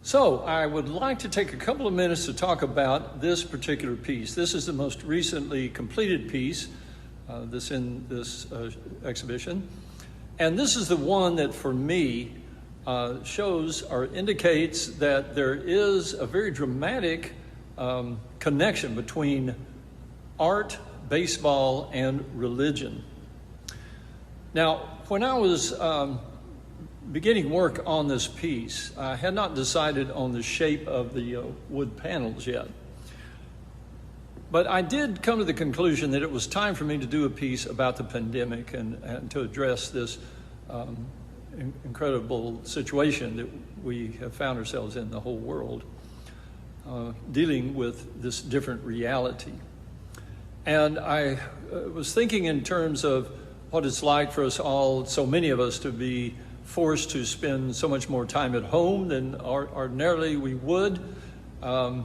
So I would like to take a couple of minutes to talk about this particular piece. This is the most recently completed piece that's in this exhibition. And this is the one that for me shows or indicates that there is a very dramatic connection between art, baseball, and religion. Now, when I was beginning work on this piece, I had not decided on the shape of the wood panels yet. But I did come to the conclusion that it was time for me to do a piece about the pandemic and to address this incredible situation that we have found ourselves in, the whole world, dealing with this different reality. And I was thinking in terms of what it's like for us all, so many of us, to be forced to spend so much more time at home than ordinarily we would, so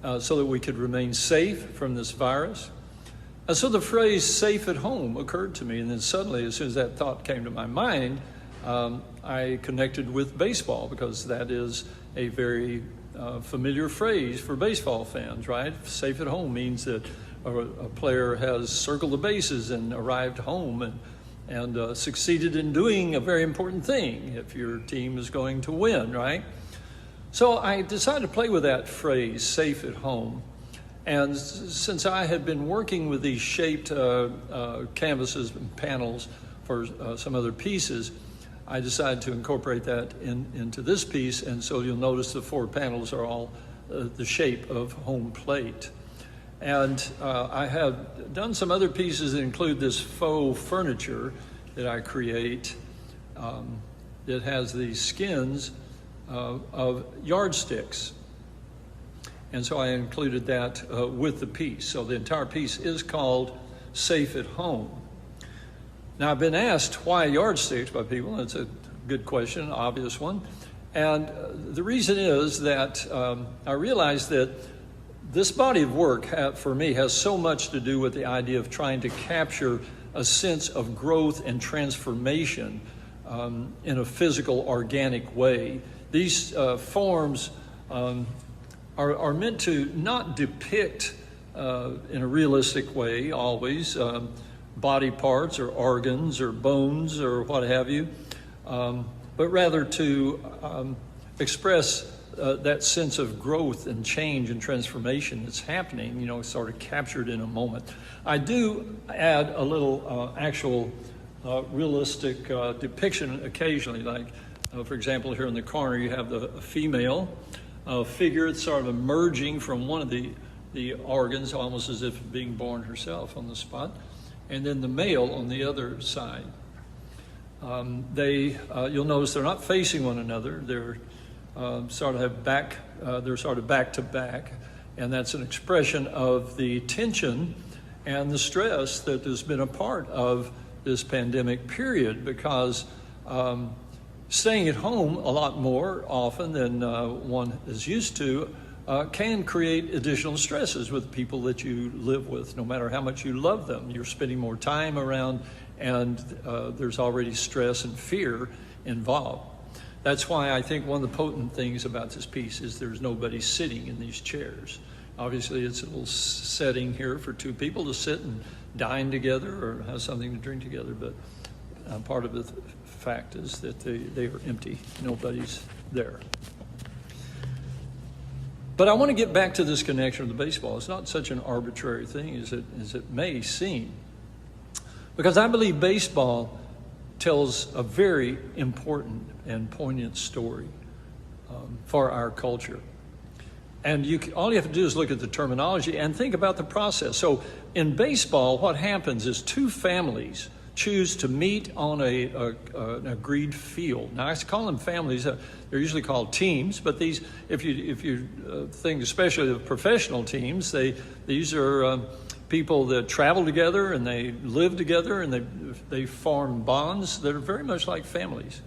that we could remain safe from this virus. And so the phrase "safe at home" occurred to me, and then suddenly, as soon as that thought came to my mind, I connected with baseball, because that is a very familiar phrase for baseball fans, right? Safe at home means that a player has circled the bases and arrived home and succeeded in doing a very important thing if your team is going to win, right? So I decided to play with that phrase, "safe at home." And since I had been working with these shaped canvases and panels for some other pieces, I decided to incorporate that into this piece. And so you'll notice the four panels are all the shape of home plate. And I have done some other pieces that include this faux furniture that I create that has these skins of yardsticks. And so I included that with the piece. So the entire piece is called "Safe at Home." Now, I've been asked why yardsticks by people. It's a good question, obvious one. And the reason is that I realized that this body of work, for me, has so much to do with the idea of trying to capture a sense of growth and transformation in a physical, organic way. These forms are meant to not depict in a realistic way always body parts or organs or bones or what have you, but rather to express that sense of growth and change and transformation that's happening, sort of captured in a moment. I do add a little actual realistic depiction occasionally, like, for example, here in the corner you have the female figure that's sort of emerging from one of the organs, almost as if being born herself on the spot, and then the male on the other side. You'll notice they're not facing one another. They're sort of back to back, and that's an expression of the tension and the stress that has been a part of this pandemic period, because staying at home a lot more often than one is used to can create additional stresses with people that you live with. No matter how much you love them, you're spending more time around, and there's already stress and fear involved. That's why I think one of the potent things about this piece is there's nobody sitting in these chairs. Obviously, it's a little setting here for two people to sit and dine together or have something to drink together, but part of the fact is that they are empty. Nobody's there. But I want to get back to this connection with the baseball. It's not such an arbitrary thing as it may seem, because I believe baseball tells a very important and poignant story for our culture. And all you have to do is look at the terminology and think about the process. So in baseball, what happens is two families choose to meet on an agreed field. Now, I call them families. They're usually called teams, but these, if you think especially of professional teams, these are people that travel together and they live together and they form bonds that are very much like families.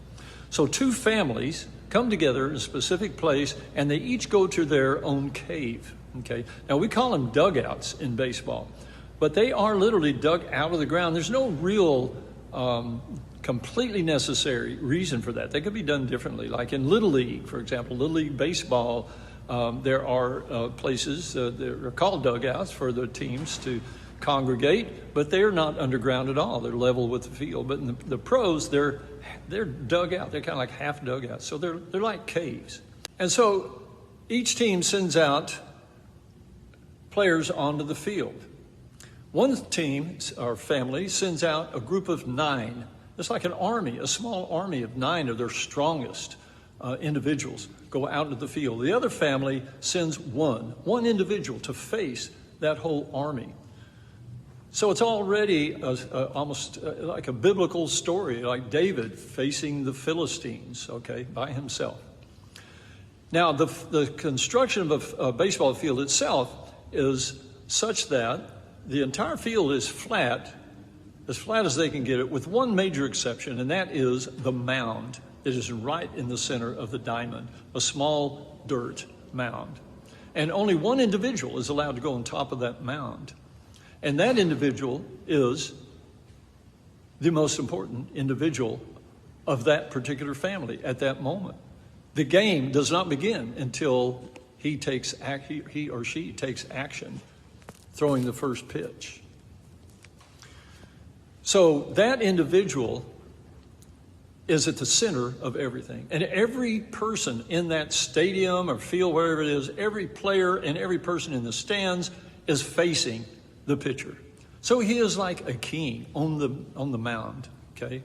So two families come together in a specific place and they each go to their own cave. Okay. Now, we call them dugouts in baseball, but they are literally dug out of the ground. There's no real completely necessary reason for that. They could be done differently. Like in Little League, for example, Little League baseball, there are places that are called dugouts for the teams to congregate, but they're not underground at all. They're level with the field. But in the pros, they're dug out. They're kind of like half dugouts. So they're like caves. And so each team sends out players onto the field. One team or family sends out a group of 9. It's like an army, a small army of 9 of their strongest individuals go out into the field. The other family sends one individual to face that whole army. So it's already almost like a biblical story, like David facing the Philistines, okay, by himself. Now, the construction of a baseball field itself is such that the entire field is flat as they can get it, with one major exception, and that is the mound that is right in the center of the diamond, a small dirt mound. And only one individual is allowed to go on top of that mound. And that individual is the most important individual of that particular family at that moment. The game does not begin until he or she takes action, throwing the first pitch. So that individual is at the center of everything. And every person in that stadium or field, wherever it is, every player and every person in the stands is facing the pitcher. So he is like a king on the mound, okay?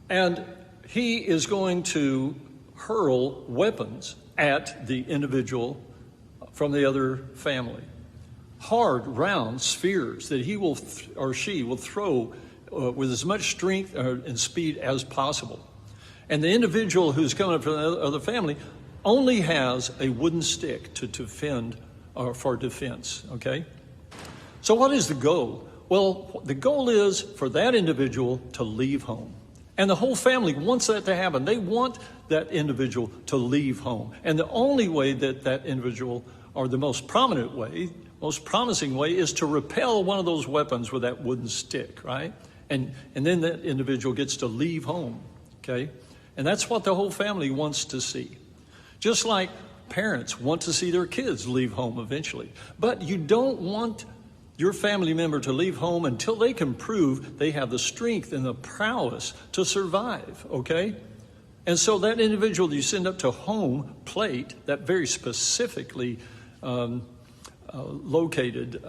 And he is going to hurl weapons at the individual from the other family. Hard, round spheres that he will or she will throw with as much strength and speed as possible. And the individual who's coming up from the other family only has a wooden stick to defend or for defense, okay? So what is the goal? Well, the goal is for that individual to leave home. And the whole family wants that to happen. They want that individual to leave home. And the only way that individual, or the most prominent way, most promising way, is to repel one of those weapons with that wooden stick, right? And then that individual gets to leave home, okay? And that's what the whole family wants to see. Just like parents want to see their kids leave home eventually. But you don't want your family member to leave home until they can prove they have the strength and the prowess to survive, okay? And so that individual that you send up to home plate, that very specifically located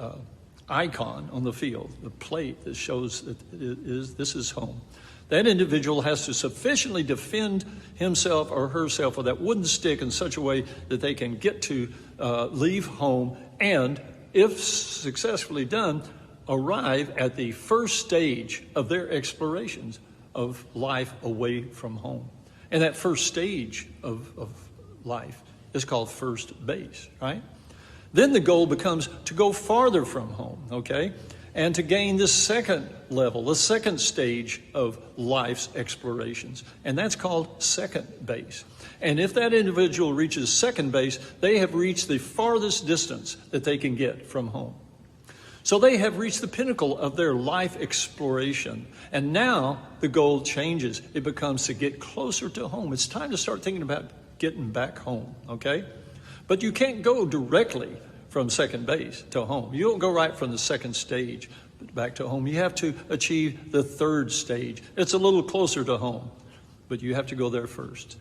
icon on the field, the plate that shows that this is home. That individual has to sufficiently defend himself or herself with that wooden stick in such a way that they can get to leave home and, if successfully done, arrive at the first stage of their explorations of life away from home. And that first stage of life is called first base, right? Then the goal becomes to go farther from home, okay? And to gain the second level, the second stage of life's explorations. And that's called second base. And if that individual reaches second base, they have reached the farthest distance that they can get from home. So they have reached the pinnacle of their life exploration. And now the goal changes. It becomes to get closer to home. It's time to start thinking about getting back home, okay? But you can't go directly from second base to home. You don't go right from the second stage back to home. You have to achieve the third stage. It's a little closer to home, but you have to go there first.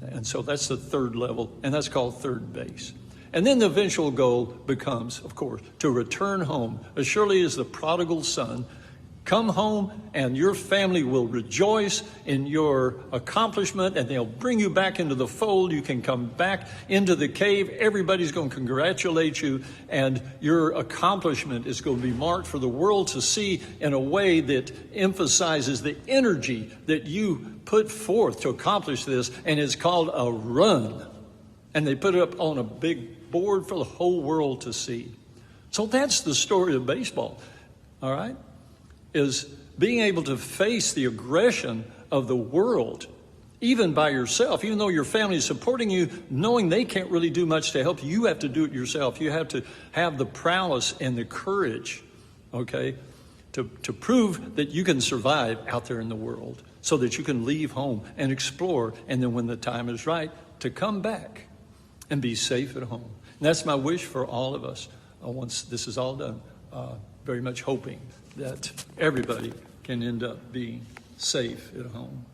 And so that's the third level, and that's called third base. And then the eventual goal becomes, of course, to return home as surely as the prodigal son. Come home and your family will rejoice in your accomplishment and they'll bring you back into the fold. You can come back into the cave. Everybody's going to congratulate you and your accomplishment is going to be marked for the world to see in a way that emphasizes the energy that you put forth to accomplish this, and it's called a run. And they put it up on a big board for the whole world to see. So that's the story of baseball, all right? Is being able to face the aggression of the world, even by yourself, even though your family is supporting you, knowing they can't really do much to help you. You have to do it yourself. You have to have the prowess and the courage, okay, to prove that you can survive out there in the world so that you can leave home and explore, and then when the time is right, to come back and be safe at home. And that's my wish for all of us once this is all done, very much hoping that everybody can end up being safe at home.